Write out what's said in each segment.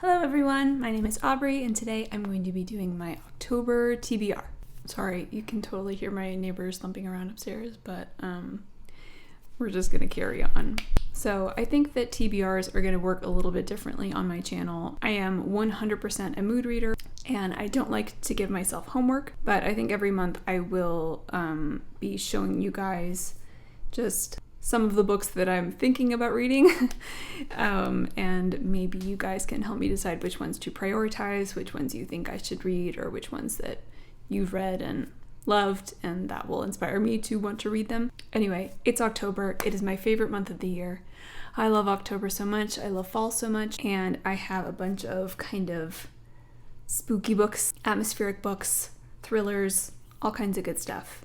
Hello everyone, my name is Aubrey and today I'm going to be doing my October TBR. Sorry, you can totally hear my neighbors thumping around upstairs, but we're just going to carry on. So I think that TBRs are going to work a little bit differently on my channel. I am 100% a mood reader and I don't like to give myself homework, but I think every month I will be showing you guys just some of the books that I'm thinking about reading and maybe you guys can help me decide which ones to prioritize, which ones you think I should read, or which ones that you've read and loved and that will inspire me to want to read them. Anyway, it's October. It is my favorite month of the year. I love October so much. I love fall so much, and I have a bunch of kind of spooky books, atmospheric books, thrillers, all kinds of good stuff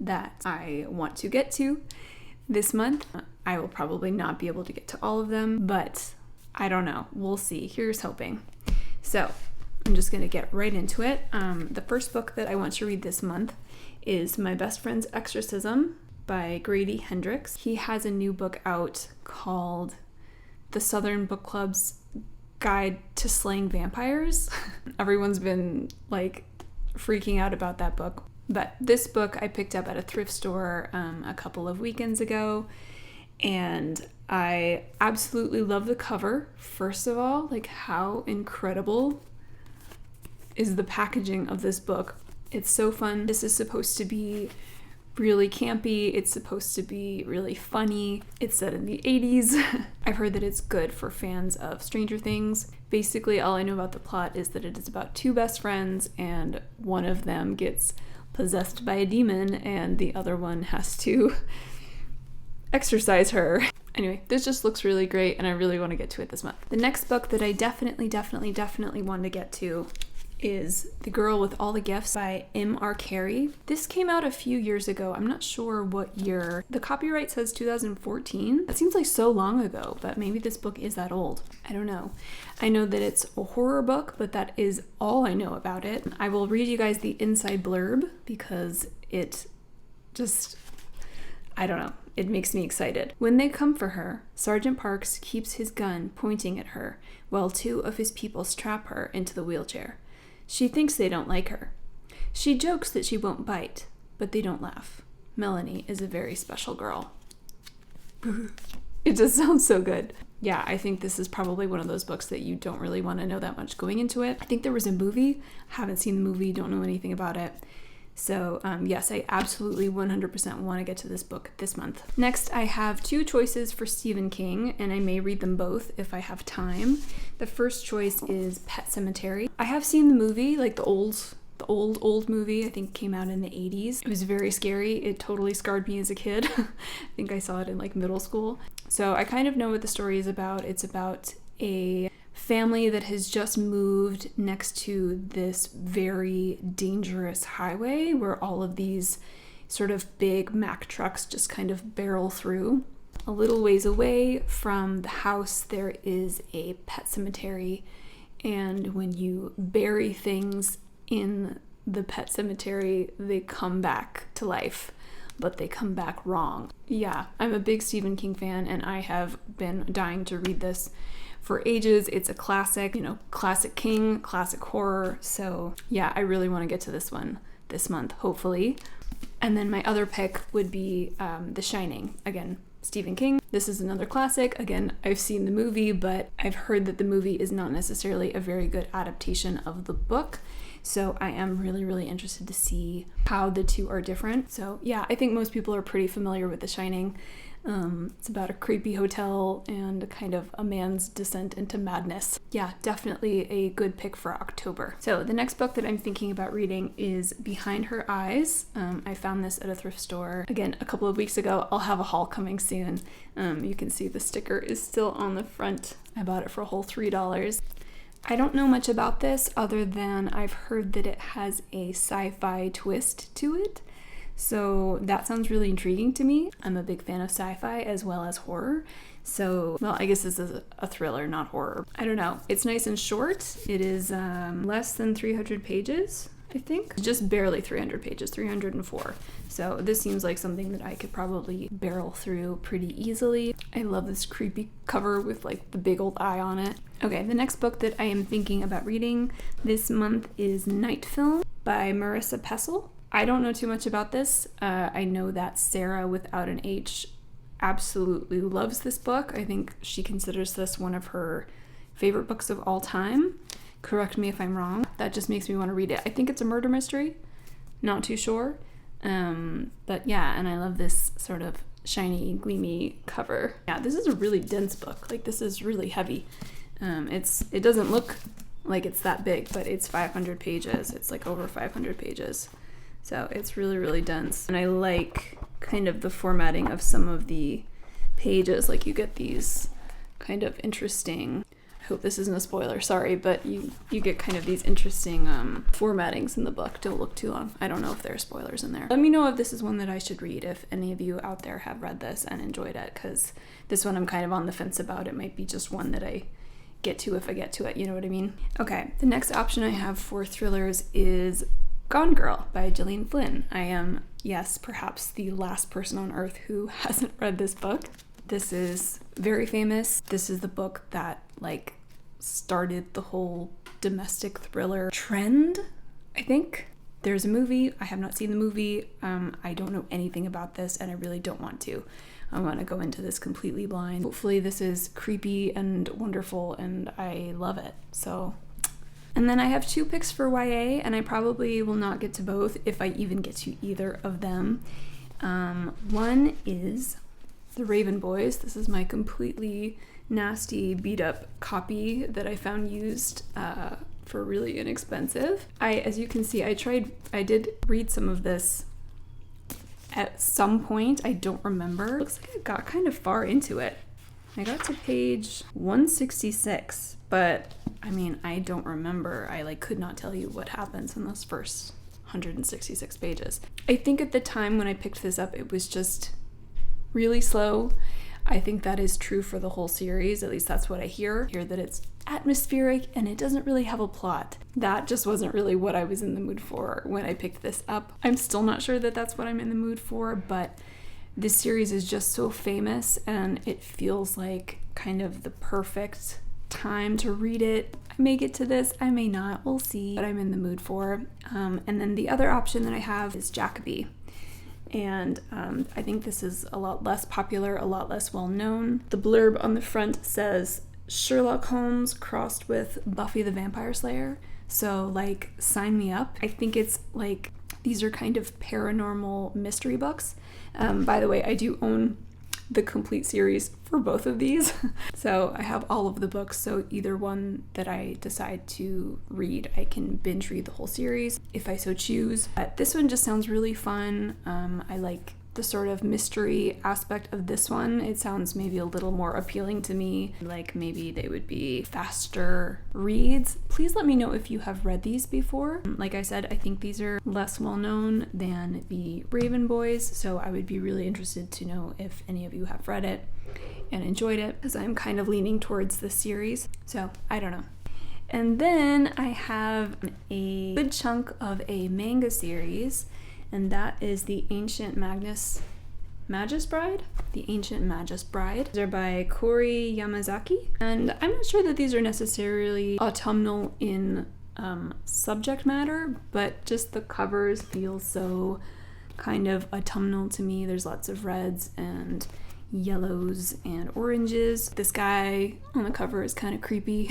that I want to get to this month. I will probably not be able to get to all of them, but I don't know. We'll see. Here's hoping. So I'm just going to get right into it. The first book that I want to read this month is My Best Friend's Exorcism by Grady Hendrix. He has a new book out called The Southern Book Club's Guide to Slaying Vampires. Everyone's been like freaking out about that book. But this book I picked up at a thrift store a couple of weekends ago, and I absolutely love the cover. First of all, like, how incredible is the packaging of this book? It's so fun. This is supposed to be really campy. It's supposed to be really funny. It's set in the 80s. I've heard that it's good for fans of Stranger Things. Basically, all I know about the plot is that it is about two best friends, and one of them gets possessed by a demon and the other one has to exorcise her. Anyway, this just looks really great and I really want to get to it this month. The next book that I definitely want to get to is The Girl with All the Gifts by M.R. Carey. This came out a few years ago. I'm not sure what year. The copyright says 2014. That seems like so long ago, but maybe this book is that old. I don't know. I know that it's a horror book, but that is all I know about it. I will read you guys the inside blurb because it just, I don't know. It makes me excited. When they come for her, Sergeant Parks keeps his gun pointing at her while two of his people strap her into the wheelchair. She thinks they don't like her. She jokes that she won't bite, but they don't laugh. Melanie is a very special girl. It just sounds so good. Yeah, I think this is probably one of those books that you don't really want to know that much going into it. I think there was a movie. Haven't seen the movie, don't know anything about it. So yes, I absolutely 100% want to get to this book this month. Next, I have two choices for Stephen King, and I may read them both if I have time. The first choice is Pet Sematary. I have seen the movie, like the old movie, I think came out in the 80s. It was very scary. It totally scarred me as a kid. I think I saw it in like middle school. So I kind of know what the story is about. It's about a family that has just moved next to this very dangerous highway where all of these sort of big Mack trucks just kind of barrel through. A little ways away from the house there is a pet cemetery, and when you bury things in the pet cemetery, they come back to life, but they come back wrong. Yeah, I'm a big Stephen King fan and I have been dying to read this for ages. It's a classic, classic King, classic horror. So yeah, I really want to get to this one this month, hopefully. And then my other pick would be The Shining. Again, Stephen King. This is another classic. Again, I've seen the movie, but I've heard that the movie is not necessarily a very good adaptation of the book. So I am really interested to see how the two are different. So yeah, I think most people are pretty familiar with The Shining. It's about a creepy hotel and kind of a man's descent into madness. Yeah, definitely a good pick for October. So the next book that I'm thinking about reading is Behind Her Eyes. I found this at a thrift store, again, a couple of weeks ago. I'll have a haul coming soon. You can see the sticker is still on the front. I bought it for a whole $3. I don't know much about this other than I've heard that it has a sci-fi twist to it. So that sounds really intriguing to me. I'm a big fan of sci-fi as well as horror. So, well, I guess this is a thriller, not horror. I don't know. It's nice and short. It is less than 300 pages. I think. Just barely 300 pages, 304. So this seems like something that I could probably barrel through pretty easily. I love this creepy cover with like the big old eye on it. Okay, the next book that I am thinking about reading this month is Night Film by Marissa Pessel. I don't know too much about this. I know that Sarah without an H absolutely loves this book. I think she considers this one of her favorite books of all time. Correct me if I'm wrong. That just makes me want to read it. I think it's a murder mystery. Not too sure. But yeah, and I love this sort of shiny, gleamy cover. Yeah, this is a really dense book. Like, this is really heavy. It doesn't look like it's that big, but it's 500 pages. It's like over 500 pages. So it's really, really dense. And I like kind of the formatting of some of the pages. Like, you get these kind of interesting, I hope this isn't a spoiler, sorry, but you get kind of these interesting formattings in the book. Don't look too long. I don't know if there are spoilers in there. Let me know if this is one that I should read, if any of you out there have read this and enjoyed it, because this one I'm kind of on the fence about. It might be just one that I get to if I get to it, you know what I mean? Okay, the next option I have for thrillers is Gone Girl by Gillian Flynn. I am, yes, perhaps the last person on earth who hasn't read this book. This is very famous. This is the book that like started the whole domestic thriller trend, I think. There's a movie. I have not seen the movie. I don't know anything about this, and I really don't want to. I want to go into this completely blind. Hopefully this is creepy and wonderful, and I love it. So, and then I have 2 picks for YA, and I probably will not get to both if I even get to either of them. One is The Raven Boys. This is my completely nasty, beat up copy that I found used for really inexpensive. As you can see, I did read some of this at some point. I don't remember. Looks like I got kind of far into it. I got to page 166, but I mean, I don't remember. I like could not tell you what happens in those first 166 pages. I think at the time when I picked this up, it was just really slow. I think that is true for the whole series. At least that's what I hear. I hear that it's atmospheric and it doesn't really have a plot. That just wasn't really what I was in the mood for when I picked this up. I'm still not sure that that's what I'm in the mood for, but this series is just so famous and it feels like kind of the perfect time to read it. I may get to this, I may not, we'll see what I'm in the mood for. And then the other option that I have is Jacobi. And I think this is a lot less popular, a lot less well known. The blurb on the front says Sherlock Holmes crossed with Buffy the Vampire Slayer. So like, sign me up. I think it's like, these are kind of paranormal mystery books. By the way, I do own the complete series for both of these. So I have all of the books, so either one that I decide to read, I can binge read the whole series if I so choose. But this one just sounds really fun. I like the sort of mystery aspect of this one. It sounds maybe a little more appealing to me, like maybe they would be faster reads. Please let me know if you have read these before. Like I said, I think these are less well known than the Raven Boys, so I would be really interested to know if any of you have read it and enjoyed it, because I'm kind of leaning towards this series, so I don't know. And then I have a good chunk of a manga series, and that is the Ancient Magus Bride. The Ancient Magus Bride. These are by Kori Yamazaki, and I'm not sure that these are necessarily autumnal in subject matter, but just the covers feel so kind of autumnal to me. There's lots of reds and yellows and oranges. This guy on the cover is kind of creepy.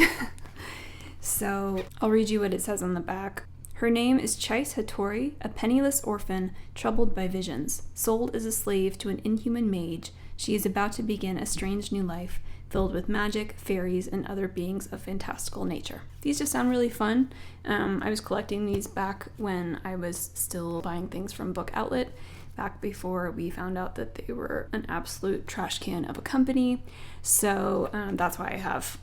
So I'll read you what it says on the back. Her name is Chais Hattori, a penniless orphan troubled by visions. Sold as a slave to an inhuman mage, she is about to begin a strange new life, filled with magic, fairies, and other beings of fantastical nature. These just sound really fun. I was collecting these back when I was still buying things from Book Outlet, back before we found out that they were an absolute trash can of a company. So that's why I have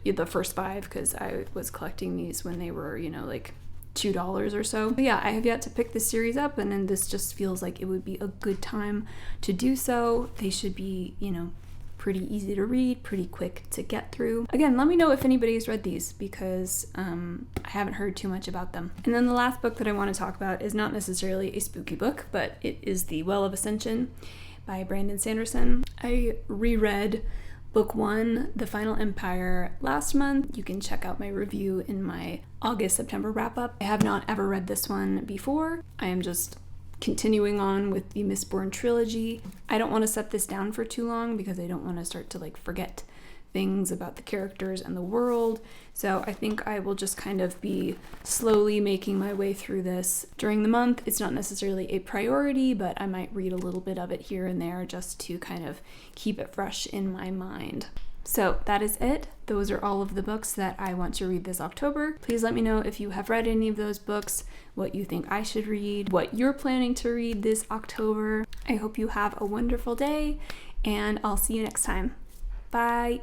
the first 5, because I was collecting these when they were, like $2 or so. But yeah, I have yet to pick this series up, and then this just feels like it would be a good time to do so. They should be, pretty easy to read, pretty quick to get through. Again, let me know if anybody's read these because I haven't heard too much about them. And then the last book that I want to talk about is not necessarily a spooky book, but it is the Well of Ascension by Brandon Sanderson. I reread Book 1, The Final Empire, last month. You can check out my review in my August-September wrap-up. I have not ever read this one before. I am just continuing on with the Mistborn trilogy. I don't want to set this down for too long because I don't want to start to forget things about the characters and the world. So I think I will just kind of be slowly making my way through this during the month. It's not necessarily a priority, but I might read a little bit of it here and there just to kind of keep it fresh in my mind. So that is it. Those are all of the books that I want to read this October. Please let me know if you have read any of those books, what you think I should read, what you're planning to read this October. I hope you have a wonderful day, and I'll see you next time. Bye.